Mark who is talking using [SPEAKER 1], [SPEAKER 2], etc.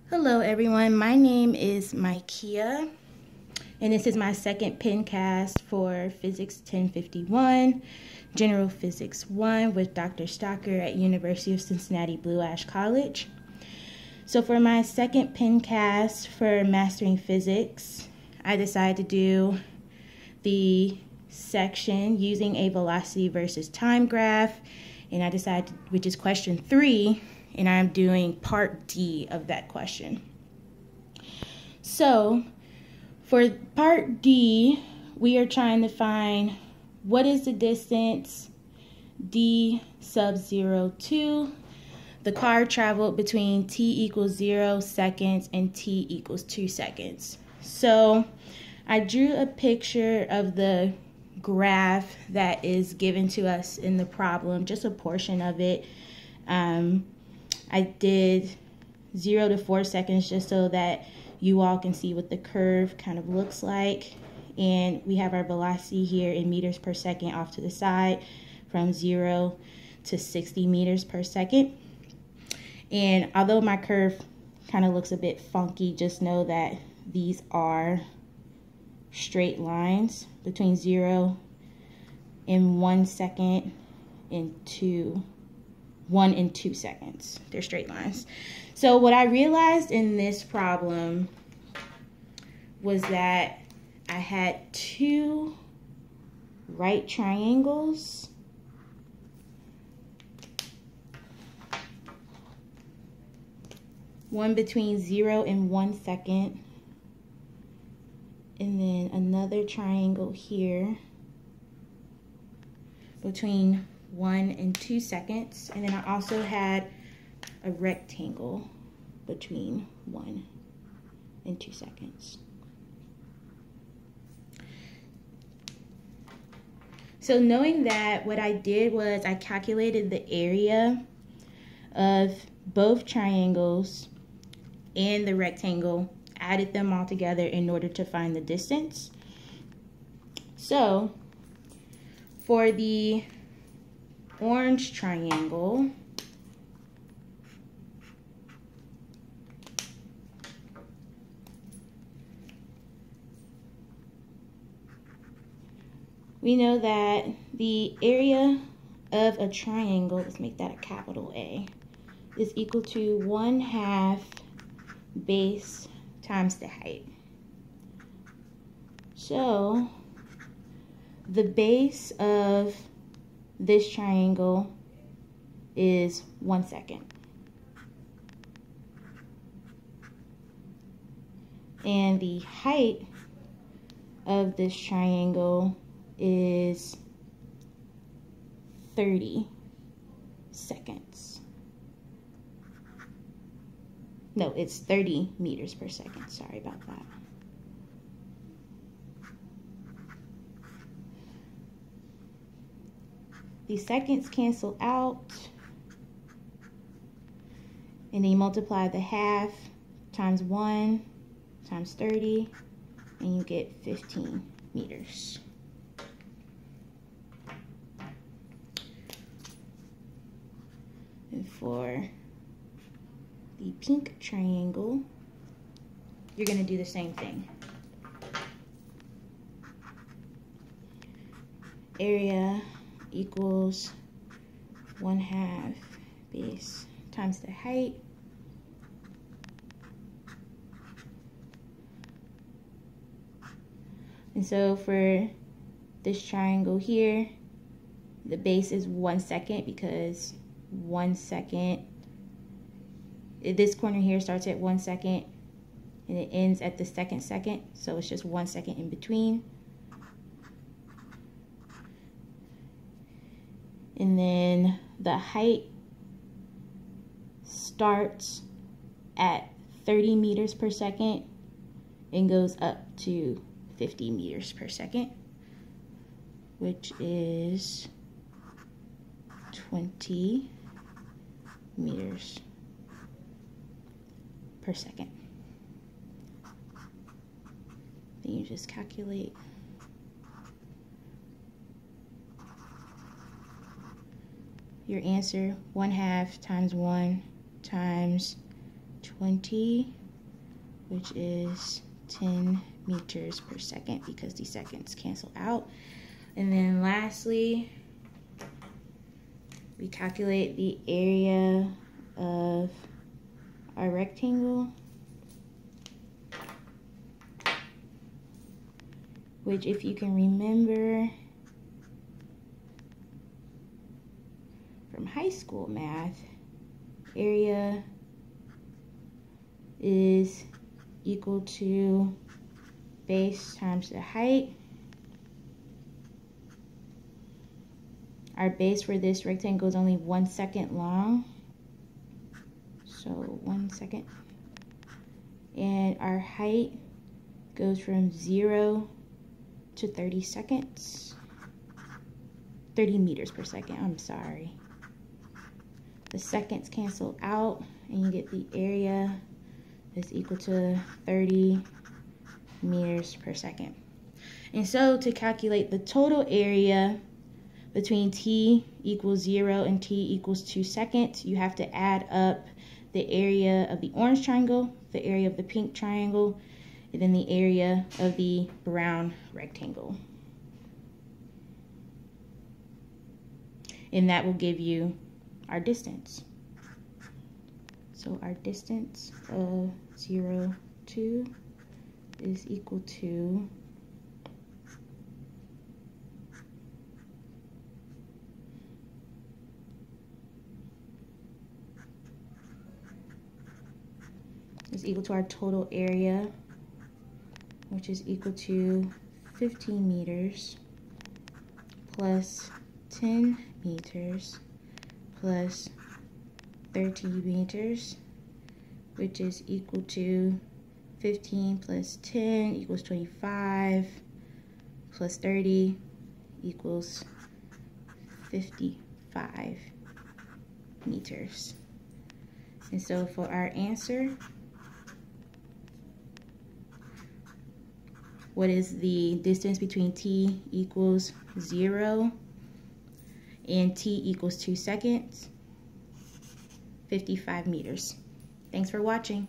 [SPEAKER 1] Hello everyone, my name is Micaiah, and this is my second Pencast for Physics 1051, General Physics 1 with Dr. Stocker at University of Cincinnati Blue Ash College. So for my second Pencast for Mastering Physics, I decided to do the section using a velocity versus time graph, and I decided, which is question 3, and I'm doing part D of that question. So for part D, we are trying to find what is the distance d sub 0 2. The car traveled between t equals 0 seconds and t equals 2 seconds. So I drew a picture of the graph that is given to us in the problem, just a portion of it. I did 0 to 4 seconds just so that you all can see what the curve kind of looks like. And we have our velocity here in meters per second off to the side from 0 to 60 meters per second. And although my curve kind of looks a bit funky, just know that these are straight lines between 0 and 1 second and 1 and 2 seconds. They're straight lines. So what I realized in this problem was that I had two right triangles. One between 0 and 1 second. And then another triangle here between 1 and 2 seconds, and then I also had a rectangle between 1 and 2 seconds. So knowing that, what I did was I calculated the area of both triangles and the rectangle, added them all together in order to find the distance. So for the orange triangle, we know that the area of a triangle, let's make that a capital A, is equal to 1/2 base times the height. So the base of this triangle is 1 second. And the height of this triangle is 30 seconds. No, it's 30 meters per second. Sorry about that. The seconds cancel out, and then you multiply the 1/2 times 1 times 30, and you get 15 meters. And for the pink triangle, you're going to do the same thing. Area equals 1/2 base times the height. And so for this triangle here, the base is 1 second because 1 second, this corner here starts at 1 second and it ends at the second, so it's just 1 second in between. And then the height starts at 30 meters per second and goes up to 50 meters per second, which is 20 meters per second. Then you just calculate your answer. 1/2 times 1 times 1t, which is 10 meters per second because the seconds cancel out. And then lastly, we calculate the area of our rectangle, which, if you can remember from high school math, area is equal to base times the height. Our base for this rectangle is only 1 second long, so 1 second. And our height goes from 0 to 30 seconds. 30 meters per second, I'm sorry. The seconds cancel out and you get the area is equal to 30 meters per second. And so to calculate the total area between t equals 0 and t equals 2 seconds, you have to add up the area of the orange triangle, the area of the pink triangle, and then the area of the brown rectangle. And that will give you our distance. So our distance of 0, 2 is equal to our total area, which is equal to 15 meters plus 10 meters plus 30 meters, which is equal to 15 plus 10 equals 25 plus 30 equals 55 meters. And so for our answer, what is the distance between t equals 0 and t equals 2 seconds? 55 meters. Thanks for watching.